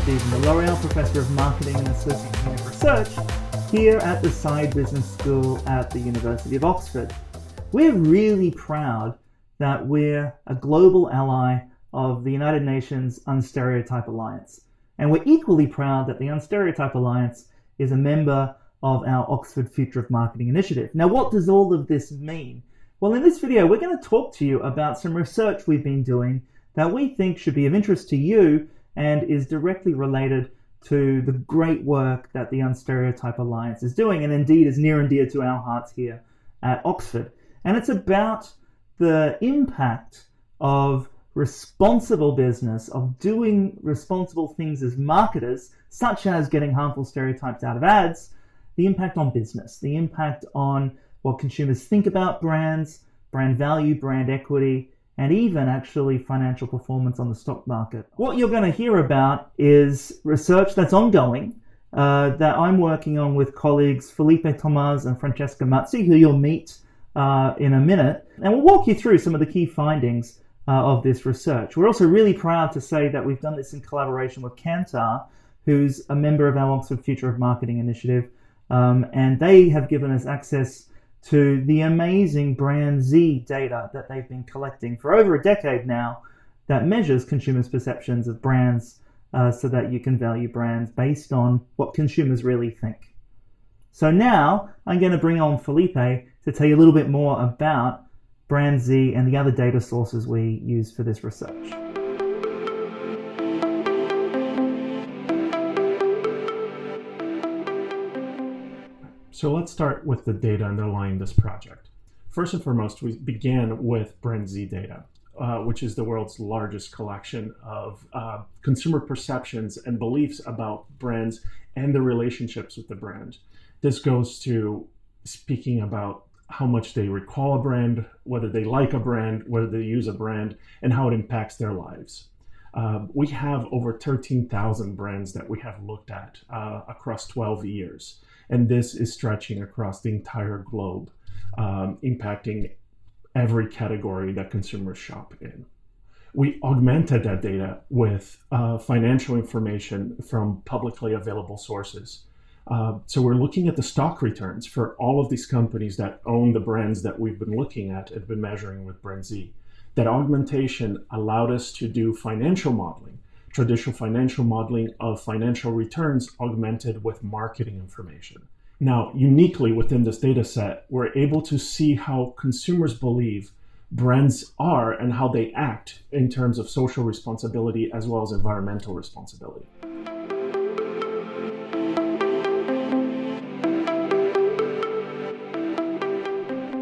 Stephen, the L'Oreal Professor of Marketing and Associate Research here at the Saïd Business School at the University of Oxford. We're really proud that we're a global ally of the United Nations Unstereotype Alliance. And we're equally proud that the Unstereotype Alliance is a member of our Oxford Future of Marketing initiative. Now, what does all of this mean? Well, in this video, we're going to talk to you about some research we've been doing that we think should be of interest to you and is directly related to the great work that the Unstereotype Alliance is doing, and indeed is near and dear to our hearts here at Oxford. And it's about the impact of responsible business, of doing responsible things as marketers, such as getting harmful stereotypes out of ads, the impact on business, the impact on what consumers think about brands, brand value, brand equity, and even actually financial performance on the stock market. What you're going to hear about is research that's ongoing, that I'm working on with colleagues Felipe Thomaz and Francesca Mazzi, who you'll meet in a minute. And we'll walk you through some of the key findings of this research. We're also really proud to say that we've done this in collaboration with Kantar, who's a member of our Oxford Future of Marketing initiative, and they have given us access to the amazing Brand Z data that they've been collecting for over a decade now that measures consumers' perceptions of brands so that you can value brands based on what consumers really think. So now I'm going to bring on Felipe to tell you a little bit more about Brand Z and the other data sources we use for this research. So let's start with the data underlying this project. First and foremost, we began with Brand Z data, which is the world's largest collection of consumer perceptions and beliefs about brands and the relationships with the brand. This goes to speaking about how much they recall a brand, whether they like a brand, whether they use a brand, and how it impacts their lives. We have over 13,000 brands that we have looked at across 12 years. And this is stretching across the entire globe, impacting every category that consumers shop in. We augmented that data with financial information from publicly available sources. So we're looking at the stock returns for all of these companies that own the brands that we've been looking at and been measuring with Brand Z. That augmentation allowed us to do financial modeling, traditional financial modeling of financial returns augmented with marketing information. Now, uniquely within this data set, we're able to see how consumers believe brands are and how they act in terms of social responsibility as well as environmental responsibility.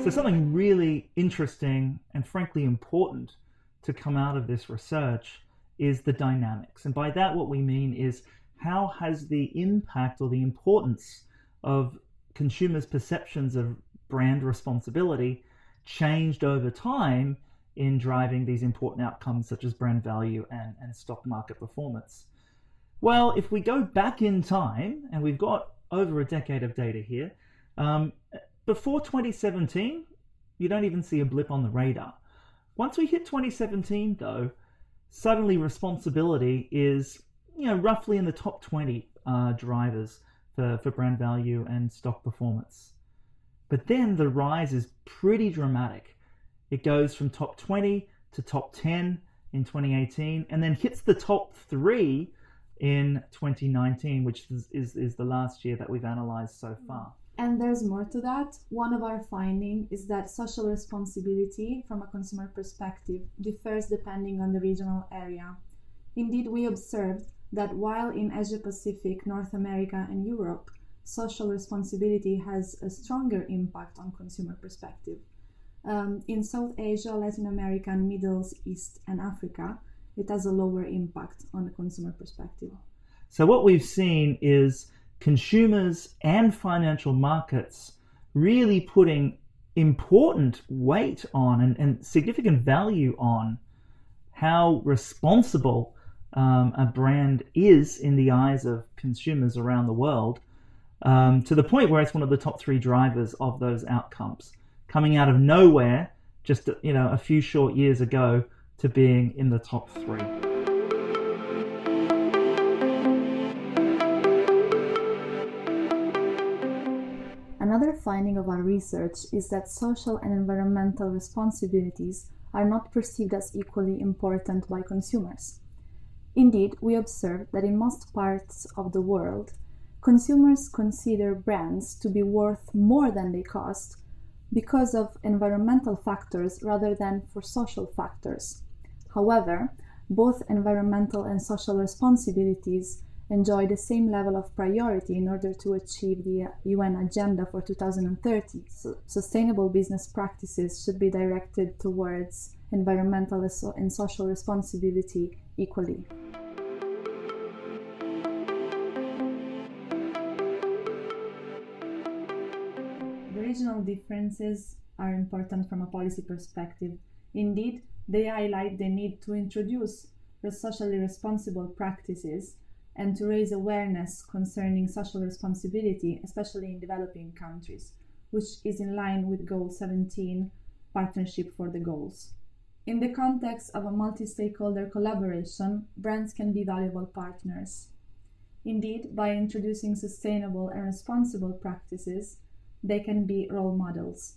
So something really interesting and frankly important to come out of this research is the dynamics. And by that, what we mean is how has the impact or the importance of consumers' perceptions of brand responsibility changed over time in driving these important outcomes such as brand value and stock market performance. Well, if we go back in time, and we've got over a decade of data here, before 2017, you don't even see a blip on the radar. Once we hit 2017, though, suddenly responsibility is, roughly in the top 20 drivers for brand value and stock performance. But then the rise is pretty dramatic. It goes from top 20 to top 10 in 2018, and then hits the top 3 in 2019, which is the last year that we've analyzed so far. And there's more to that. One of our findings is that social responsibility from a consumer perspective differs depending on the regional area. Indeed, we observed that while in Asia Pacific, North America, and Europe, social responsibility has a stronger impact on consumer perspective. In South Asia, Latin America, and Middle East and Africa, it has a lower impact on the consumer perspective. So what we've seen is consumers and financial markets really putting important weight on and significant value on how responsible a brand is in the eyes of consumers around the world, to the point where it's one of the top 3 drivers of those outcomes, coming out of nowhere just a few short years ago to being in the top 3. Another finding of our research is that social and environmental responsibilities are not perceived as equally important by consumers. Indeed, we observe that in most parts of the world, consumers consider brands to be worth more than they cost because of environmental factors rather than for social factors. However, both environmental and social responsibilities enjoy the same level of priority in order to achieve the UN Agenda for 2030. So, sustainable business practices should be directed towards environmental and social responsibility equally. The regional differences are important from a policy perspective. Indeed, they highlight the need to introduce socially responsible practices and to raise awareness concerning social responsibility, especially in developing countries, which is in line with Goal 17, Partnership for the Goals. In the context of a multi-stakeholder collaboration, brands can be valuable partners. Indeed, by introducing sustainable and responsible practices, they can be role models.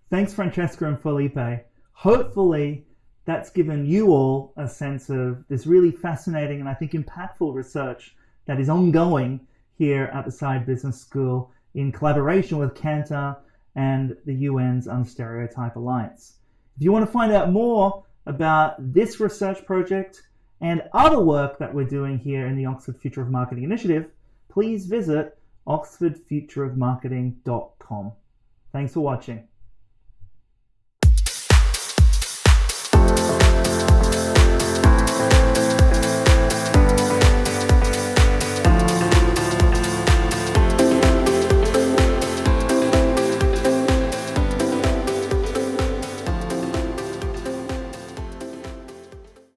Thanks, Francesca and Felipe. Hopefully, that's given you all a sense of this really fascinating and I think impactful research that is ongoing here at the Saïd Business School in collaboration with Kantar and the UN's Unstereotype Alliance. If you want to find out more about this research project and other work that we're doing here in the Oxford Future of Marketing Initiative, please visit oxfordfutureofmarketing.com. Thanks for watching.